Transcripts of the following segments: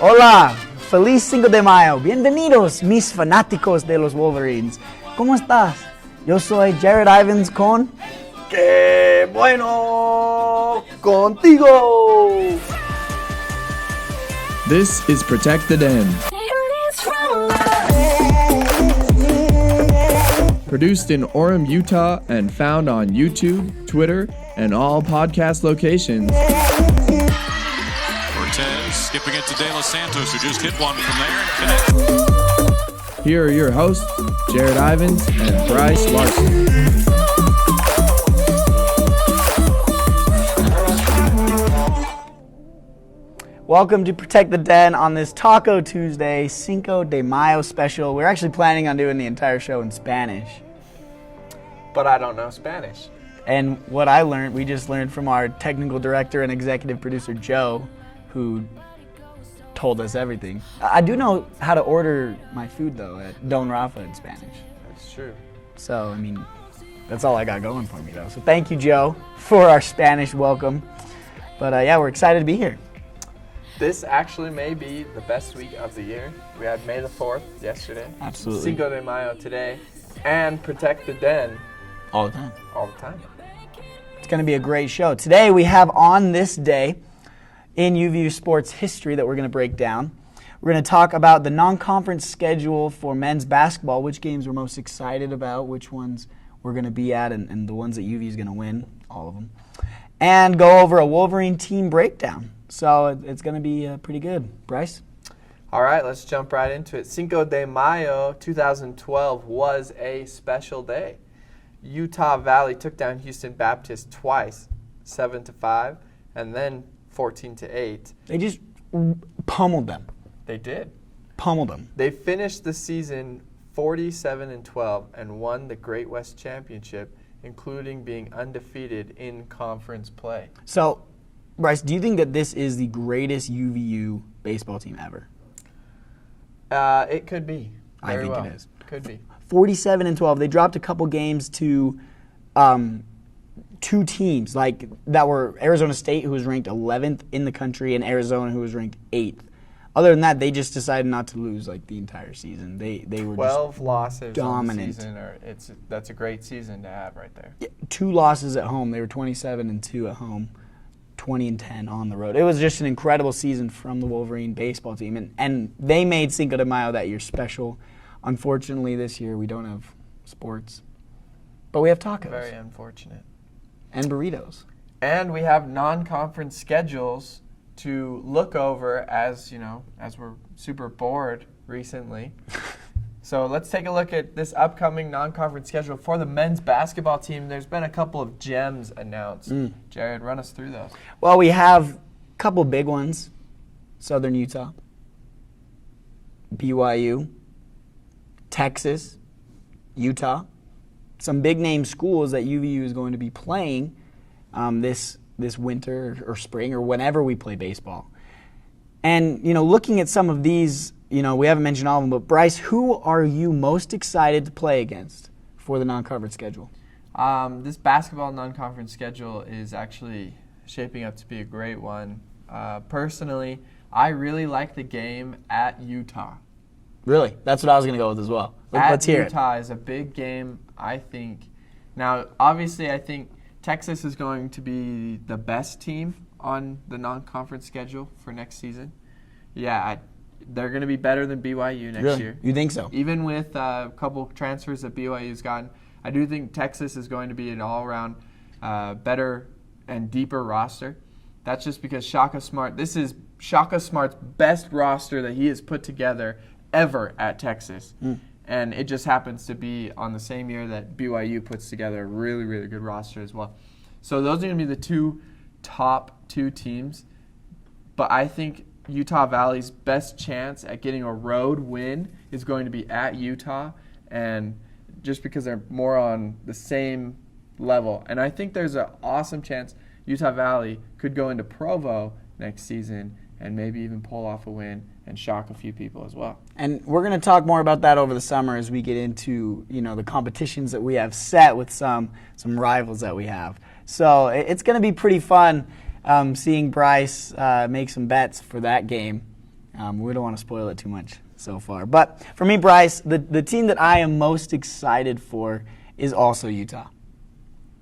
Hola, Feliz Cinco de Mayo. Bienvenidos, mis fanáticos de los Wolverines. ¿Cómo estás? Yo soy Jarod Ivins con... ¡Qué bueno contigo! This is Protect the Den. Produced in Orem, Utah, and found on YouTube, Twitter, and all podcast locations. Cortez skipping it to De Los Santos, who just hit one from there and connect. Here are your hosts, Jarod Ivins and Brice Larson. Welcome to Protect the Den on this Taco Tuesday, Cinco de Mayo special. We're actually planning on doing the entire show in Spanish. But I don't know Spanish. And what I learned, we just learned from our technical director and executive producer, Joe, who told us everything. I do know how to order my food, though, at Don Rafa in Spanish. That's true. So, I mean, that's all I got going for me, though. So thank you, Joe, for our Spanish welcome. But, yeah, we're excited to be here. This actually may be the best week of the year. We had May the 4th yesterday. Absolutely. Cinco de Mayo today. And Protect the Den. All the time. All the time. It's going to be a great show. Today we have on this day in UVU sports history that we're going to break down. We're going to talk about the non-conference schedule for men's basketball, which games we're most excited about, which ones we're going to be at, and the ones that UVU is going to win, all of them. And go over a Wolverine team breakdown. So it's going to be pretty good. Brice? All right, let's jump right into it. Cinco de Mayo 2012 was a special day. Utah Valley took down Houston Baptist twice, 7-5, and then 14-8. They just pummeled them. They did. Pummeled them. They finished the season 47-12 and won the Great West Championship, including being undefeated in conference play. So, Brice, do you think that this is the greatest UVU baseball team ever? It could be. Very I think well. it is. Could be. 47-12. They dropped a couple games to two teams that were Arizona State, who was ranked 11th in the country, and Arizona, who was ranked 8th. Other than that, they just decided not to lose the entire season. They were 12 just losses dominant. on the season. That's a great season to have right there. Yeah, 2 losses at home. They were 27-2 at home, 20-10 on the road. It was just an incredible season from the Wolverine baseball team, and they made Cinco de Mayo that year special. Unfortunately, this year we don't have sports, but we have tacos. Very unfortunate. And burritos. And we have non-conference schedules to look over as we're super bored recently. So let's take a look at this upcoming non-conference schedule for the men's basketball team. There's been a couple of gems announced. Jarod, run us through those. Well, we have a couple big ones. Southern Utah, BYU, Texas, Utah. Some big-name schools that UVU is going to be playing this winter or spring or whenever we play baseball. And, looking at some of these, we haven't mentioned all of them, but Brice, who are you most excited to play against for the non-conference schedule? This basketball non-conference schedule is actually shaping up to be a great one. Personally, I really like the game at Utah. Really? That's what I was going to go with as well. Let's hear it. At Utah is a big game, I think. Now, obviously, I think Texas is going to be the best team on the non-conference schedule for next season. Yeah, they're going to be better than BYU next year. You think so? Even with a couple transfers that BYU's gotten, I do think Texas is going to be an all-around better and deeper roster. That's just because Shaka Smart, this is Shaka Smart's best roster that he has put together ever at Texas. And it just happens to be on the same year that BYU puts together a really, really good roster as well. So those are going to be the top two teams. But I think Utah Valley's best chance at getting a road win is going to be at Utah, and just because they're more on the same level. And I think there's an awesome chance Utah Valley could go into Provo next season and maybe even pull off a win and shock a few people as well. And we're going to talk more about that over the summer as we get into, the competitions that we have set with some rivals that we have. So it's going to be pretty fun seeing Brice make some bets for that game. We don't want to spoil it too much so far. But for me, Brice, the team that I am most excited for is also Utah.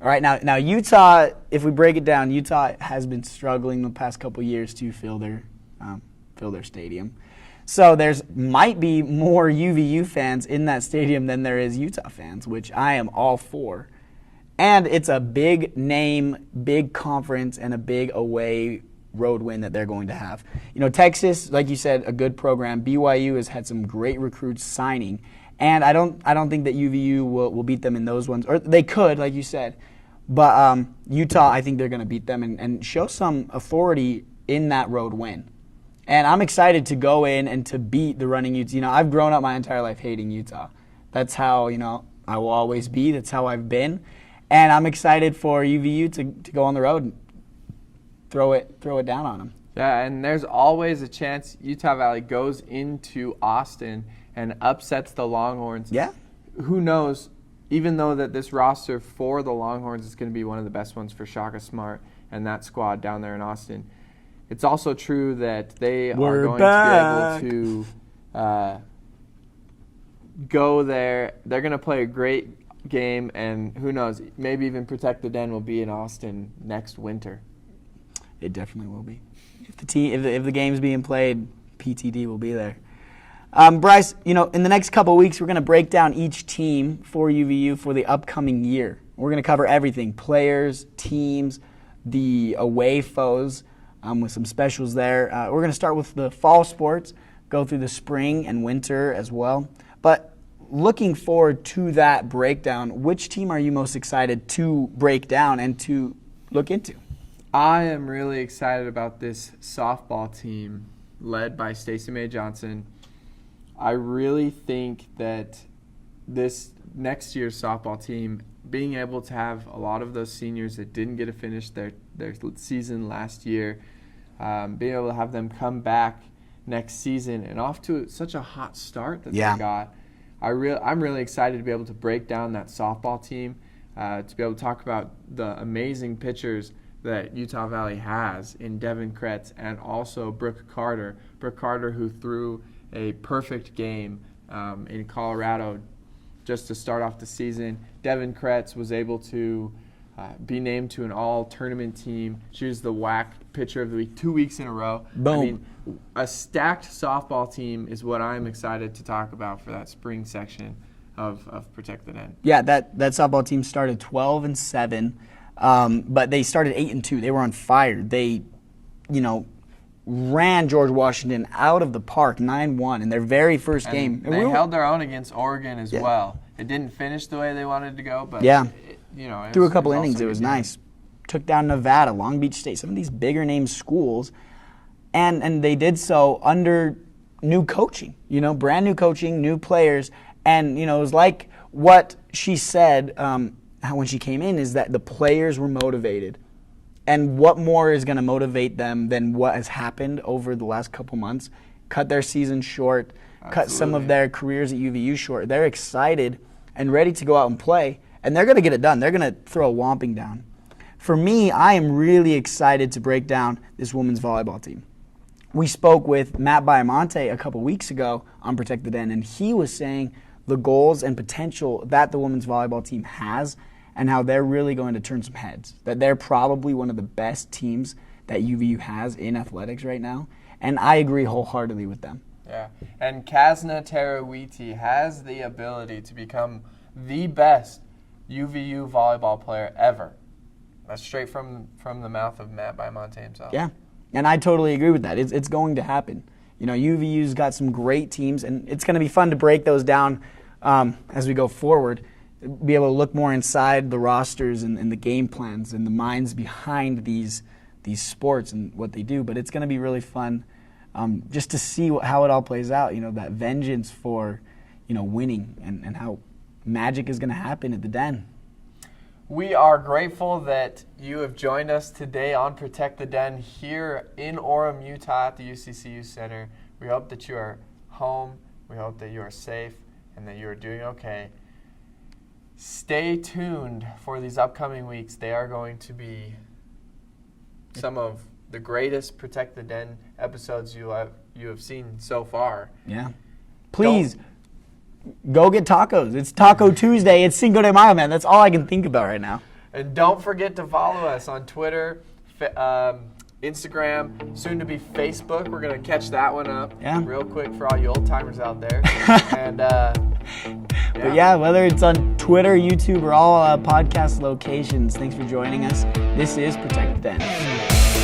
All right, now Utah, if we break it down, Utah has been struggling the past couple years to fill their stadium. So there's might be more UVU fans in that stadium than there is Utah fans, which I am all for. And it's a big name, big conference, and a big away road win that they're going to have. You know, Texas, like you said, a good program. BYU has had some great recruits signing, and I don't think that UVU will beat them in those ones, or they could, like you said. But Utah, I think they're going to beat them and show some authority in that road win. And I'm excited to go in and to beat the running Utes. You know, I've grown up my entire life hating Utah. That's how, you know, I will always be. That's how I've been. And I'm excited for UVU to go on the road and throw it down on them. Yeah, and there's always a chance Utah Valley goes into Austin and upsets the Longhorns. Yeah. Who knows? Even though that this roster for the Longhorns is going to be one of the best ones for Shaka Smart and that squad down there in Austin, it's also true that they are going to be able to go there. They're going to play a great game, and who knows, maybe even Protect the Den will be in Austin next winter. It definitely will be. If the game's being played, PTD will be there. Brice, you know, in the next couple of weeks, we're going to break down each team for UVU for the upcoming year. We're going to cover everything: players, teams, the away foes, with some specials there. We're going to start with the fall sports, go through the spring and winter as well. But looking forward to that breakdown, which team are you most excited to break down and to look into? I am really excited about this softball team led by Stacey Mae Johnson. I really think that this next year's softball team, being able to have a lot of those seniors that didn't get to finish their season last year, being able to have them come back next season and off to such a hot start that they got. I'm really excited to be able to break down that softball team, to be able to talk about the amazing pitchers that Utah Valley has in Devin Kretz and also Brooke Carter. Brooke Carter, who threw a perfect game in Colorado just to start off the season. Devin Kretz was able to be named to an all-tournament team. She was the WAC pitcher of the week 2 weeks in a row. Boom. I mean, a stacked softball team is what I'm excited to talk about for that spring section of Protect the Den. Yeah, that softball team started 12-7, but they started 8-2. They were on fire. They, you know, ran George Washington out of the park 9-1 in their very first game. They held their own against Oregon as well. It didn't finish the way they wanted to go, but through a couple innings, it was nice. Took down Nevada, Long Beach State, some of these bigger name schools, and they did so under new coaching. You know, brand new coaching, new players, and you know, it was like what she said when she came in is that the players were motivated. And what more is going to motivate them than what has happened over the last couple months? Cut their season short, cut some of their careers at UVU short. They're excited and ready to go out and play, and they're going to get it done. They're going to throw a whomping down. For me, I am really excited to break down this women's volleyball team. We spoke with Matt Biamonte a couple weeks ago on Protect the Den, and he was saying the goals and potential that the women's volleyball team has and how they're really going to turn some heads, that they're probably one of the best teams that UVU has in athletics right now, and I agree wholeheartedly with them. Yeah, and Kasna Terawiti has the ability to become the best UVU volleyball player ever. That's straight from the mouth of Matt Biamonte himself. Yeah, and I totally agree with that. It's going to happen. You know, UVU's got some great teams, and it's going to be fun to break those down as we go forward. Be able to look more inside the rosters and the game plans and the minds behind these sports and what they do. But it's going to be really fun just to see how it all plays out. You know, that vengeance for, you know, winning and how magic is going to happen at the Den. We are grateful that you have joined us today on Protect the Den here in Orem, Utah at the UCCU Center. We hope that you are home. We hope that you are safe and that you are doing okay. Stay tuned for these upcoming weeks. They are going to be some of the greatest Protect the Den episodes you have seen so far. Yeah. Please go get tacos. It's Taco Tuesday. It's Cinco de Mayo, man. That's all I can think about right now. And don't forget to follow us on Twitter, Instagram, soon to be Facebook. We're going to catch that one up real quick for all you old timers out there. And But yeah, whether it's on Twitter, YouTube, or all podcast locations, thanks for joining us. This is Protect the Den.